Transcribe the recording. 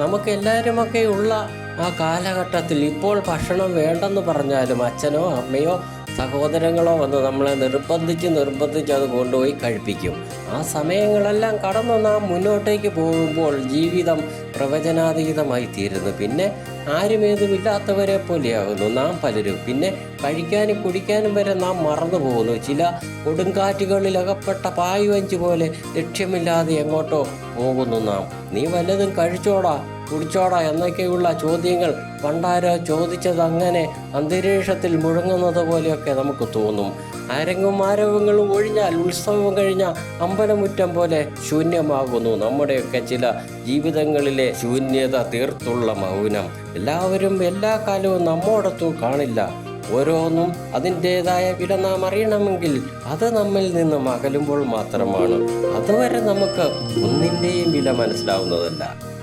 നമുക്ക് എല്ലാവരുമൊക്കെ ഉള്ള ആ കാലഘട്ടത്തിൽ ഇപ്പോൾ ഭക്ഷണം വേണ്ടെന്ന് പറഞ്ഞാലും അച്ഛനോ അമ്മയോ സഹോദരങ്ങളോ വന്ന് നമ്മളെ നിർബന്ധിച്ച് അത് കൊണ്ടുപോയി കഴിപ്പിക്കും. ആ സമയങ്ങളെല്ലാം കടന്നു നാം മുന്നോട്ടേക്ക് പോകുമ്പോൾ ജീവിതം പ്രവചനാതീതമായി തീരുന്നു. പിന്നെ ആരുമേതുമില്ലാത്തവരെ പോലെയാകുന്നു നാം പലരും. പിന്നെ കഴിക്കാനും കുടിക്കാനും വരെ നാം മറന്നു പോകുന്നു. ചില കൊടുങ്കാറ്റുകളിൽ അകപ്പെട്ട പായുവഞ്ച് പോലെ ലക്ഷ്യമില്ലാതെ എങ്ങോട്ടോ പോകുന്നു നാം. നീ വല്ലതും കഴിച്ചോടാ കുടിച്ചോടാ എന്നൊക്കെയുള്ള ചോദ്യങ്ങൾ പണ്ടാരോ ചോദിച്ചത് അങ്ങനെ അന്തരീക്ഷത്തിൽ മുഴങ്ങുന്നത് പോലെയൊക്കെ നമുക്ക് തോന്നും. അരങ്ങും ആരവങ്ങളും ഒഴിഞ്ഞാൽ ഉത്സവം കഴിഞ്ഞ അമ്പലമുറ്റം പോലെ ശൂന്യമാകുന്നു നമ്മുടെയൊക്കെ ചില ജീവിതങ്ങളിലെ ശൂന്യത തീർത്തുള്ള മൗനം. എല്ലാവരും എല്ലാ കാലവും നമ്മോടൊത്തു കാണില്ല. ഓരോന്നും അതിൻ്റേതായ വില നാം അറിയണമെങ്കിൽ അത് നമ്മിൽ നിന്നും അകലുമ്പോൾ മാത്രമാണ്. അതുവരെ നമുക്ക് ഒന്നിൻ്റെയും വില മനസ്സിലാവുന്നതല്ല.